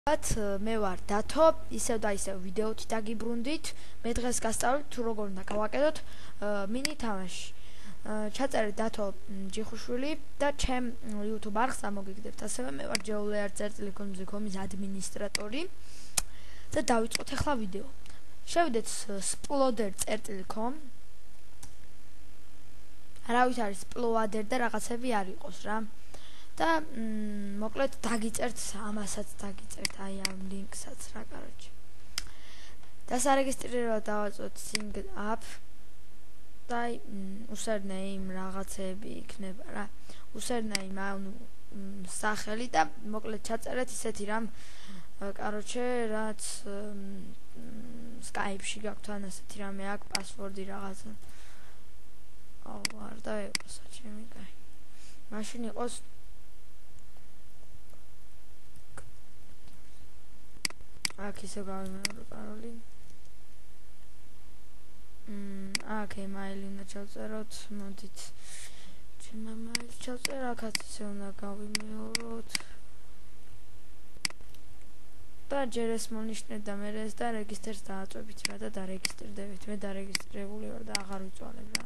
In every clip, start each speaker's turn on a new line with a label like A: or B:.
A: მე ვარ დათო, ისევ და ისევ ვიდეოთი დაგიბრუნდით. მე დღეს გასწავლით თუ როგორ უნდა გავაკეთოთ მინი თამაში. ჩაწერეთ დათო ჯიხუშვილი და ჩემ YouTube არხს ამოგიგდებთ. ასევე მე ვარ jewler.com-ის ადმინისტრატორი და დავიწყოთ ახლა ვიდეო. შევიდეთ sploder.com. არავის არის sploder და რაღაცები არ იყოს რა. და მოკლედ დაგიწერთ ამასაც დაგიწერთ აი ამ ლინკსაც რა კაროჩე. დასარეგისტრირება დავაწვეთ sync up და username რაღაცები იქნება რა. username ანუ სახელი და მოკლედ ჩაწერეთ ისეთი რამ კაროჩე რაც Skype-ში გაქვთ ან ასეთი რამე აქვს პასვორდი რაღაცა. არ დაეყოს ჩემი კაი. მაშინ იყოს აქ ისე გავიმეორო პაროლი. აქ email-ი უნდა ჩავწეროთ, მოდით. ჩემ email-ს ჩავწერ, აქაც ისე უნდა გავიმეოროთ. და ჯერ ეს მონიშნეთ და მე ეს და რეგისტრს დააწვევით რა და დარეგისტრდებით. მე დარეგისტრირებული ვარ და აღარ ვიწვალებ რა.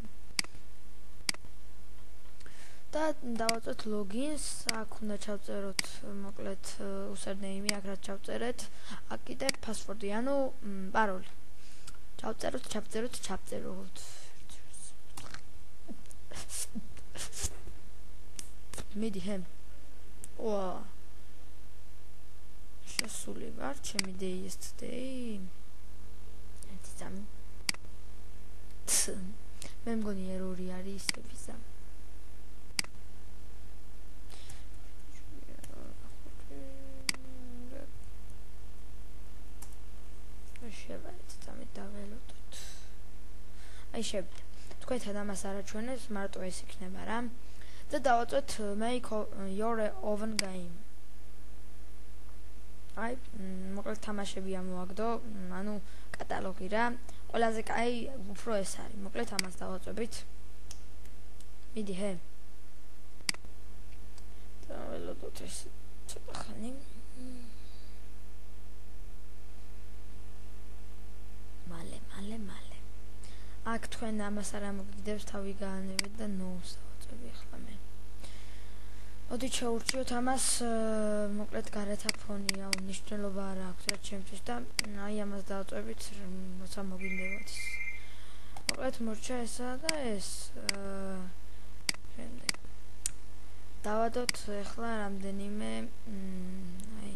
A: და დავაწვეთ login-ს, აქ უნდა ჩავწეროთ მოკლედ username-ი, აქ რაც ჩავწერეთ, აქ კიდე password-ი, ანუ პაროლი. ჩავწეროთ. მიდი ჰემ. შესული ვარ, ჩემი day is today. ერთი წამი. მე მგონი ერორი არის ისე ვიზა. შევარეთ წამი დაველოდოთ. აი შევიდა. თქვენთან ამას არ აჩვენებს, მარტო ეს იქნება რა. და დავაწვეთ make your own game. აი მოკლედ თამაშები ამოვაგდო, ანუ კატალოგი რა. ყველაზე კაი უფრო ეს არის. მოკლედ ამას დავაწვევით. მიდი ჰე. დაველოდოთ ეს ცოტა ხანი. მალე. აქ თქვენ ამას არ ამოგიგდებს თავი გაანებით და no-ს დავაწვევი ახლა მე. მოდით შევურჩიოთ ამას, მოკლედ გარეთა ფონია, მნიშვნელობა არ აქვს რა ჩემთვის და აი ამას დავაწვევით, როცა მოგინდებათ ის. მოკლედ მორჩა ესა და ეს შემდეგ. დავადოთ ახლა რამდენიმე აი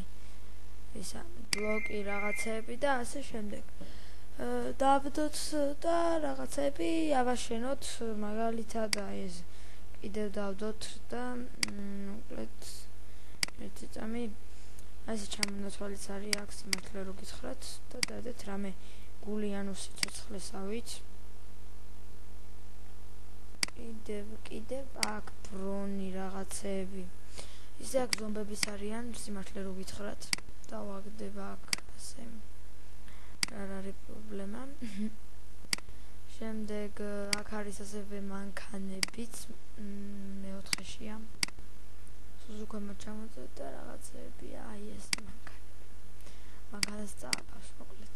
A: ისა ბლოკი რაღაცები და ასე შემდეგ. დავდოთ და რაღაცები ავაშენოთ მაგალითად აი ეს კიდევ დავდოთ და მოკლედ ერთი წამი აი ეს ჩამონათვალიც არის აქ სიმართლე რო გითხრათ და დადეთ რამე გულიანო სიცოცხლესავით კიდევ აქ ბრონი რაღაცები ისე აქ ზომბების არიან სიმართლე რო გითხრათ დავაგდებ აქ ასე არ არის პრობლემა. შემდეგ აქ არის ასევე მანქანებიც მე-4-შია. სუზუკი მოჩამოწევ და რაღაცები, აი ეს მანქანები. მანქანას წააგავს მოკლედ.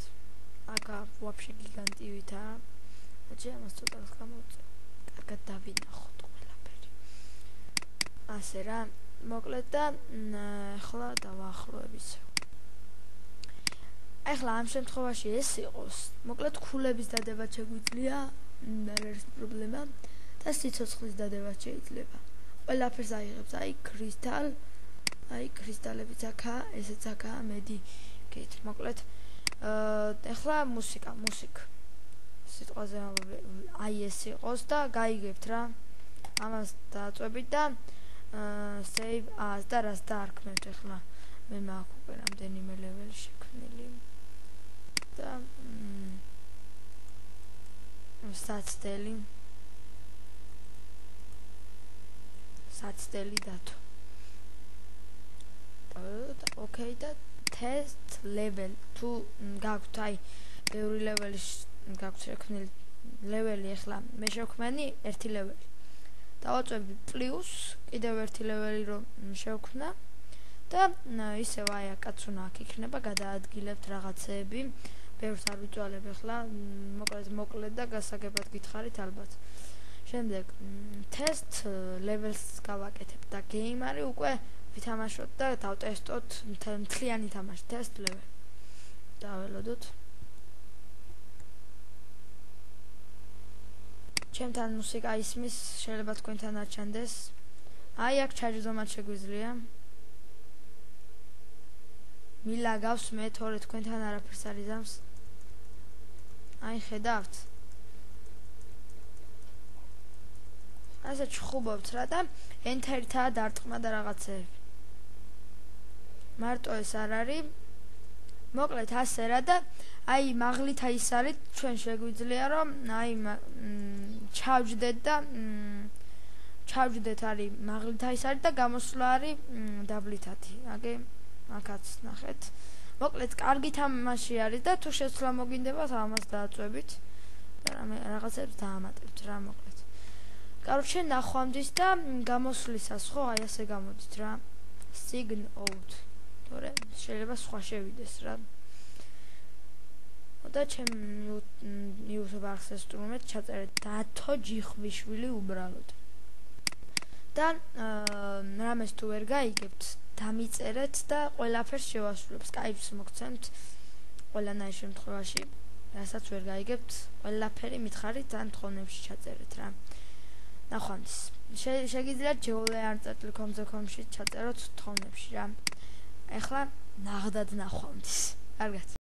A: აქ ვაფშე გიგანტივითაა. აჩე ამას ცოტა გამოვწევ. კარგად დავინახოთ ყველაფერი. ასე რა, მოკლედ და ახლა დავაახლოებ ისე. ახლა ამ შემთხვევაში ეს იყოს, მოკლედ ქულების დადება შეგვიძლია, არ არის პრობლემა და სიცოცხლის დადება შეიძლება. ყველაფერს აიღებს, აი კრისტალებიც აქაა, ესეც აქაა, medicate. მოკლედ ახლა მუსიკა. სიტყვაზე აი ეს იყოს და გაიგებთ რა. ამას დააწვევით და save as და რას დაარქმევთ ახლა. მე მაქვს უკვე რამდენიმე level შექმნილი. და საცდელი დათო. ოკეი და test level თუ გაქვთ აი ბევრი ლეველი გაქვთ შექმნილი ლეველი ახლა მე შევქმენი ერთი ლეველი. დავაწვევი პლუს კიდევ ერთი ლეველი რომ შევქმნა და ისევ აი აკაცუნა აქ იქნება, გადაადგილებთ რაღაცეები, ბევრს არ ვიწვალებ ახლა, მოკლედ და გასაგებად გითხარით ალბათ. შემდეგ test levels გავაკეთებ და game-არი უკვე ვითამაშოთ და დავტესტოთ მთლიანი თამაში test level. დაველოდოთ. ჩემთან მუსიკა ისმის, შეიძლება თქვენთან არ ჩანდეს. აი აქ ჩაჯდომად შეგვიძლია. მილა გავს მე თორე თქვენთან არაფერს არ იზამს. აი ხედავთ? ასე ჩხუბობთ რა და enter-თაა დარტყმა და რაღაცეები. მარტო ეს არ არის. მოკლედ ასე რა და აი მაღლითა ის არის, ჩვენ შეგვიძლია რომ აი ჩავჯდეთ და ჩავჯდეთ არის მაღლითა ის არის და გამოსვლა არის დაბლითათი. აგე აქაც ნახეთ. მოკლედ კარგი თამაში არის და თუ შეცვლა მოგინდებათ ამას დააწვევით და რაღაცებს დაამატებთ რა მოკლედ. კაროჩე ნახვამდის და გამოსვლისას ხო აი ასე გამოდით რა. sign out. თორე შეიძლება სხვა შევიდეს რა. და ჩემ YouTube access stream-ით ჩაწერეთ დათო ჯიხვიშვილი უბრალოდ. და რამეს თუ ვერ გაიგებთ, დამიწერეთ და ყველაფერს შევასრულებ. Skype-ს მოგცემთ ყველანაირ შემთხვევაში, რასაც ვერ გაიგებთ, ყველაფერი მითხარით ან თხოვნებში ჩაწერეთ რა. ნახვამდის. შეგიძლიათ jewel.com-ში ჩაწეროთ თხოვნებში რა. ეხლა ნაღდად ნახვამდის. კარგად.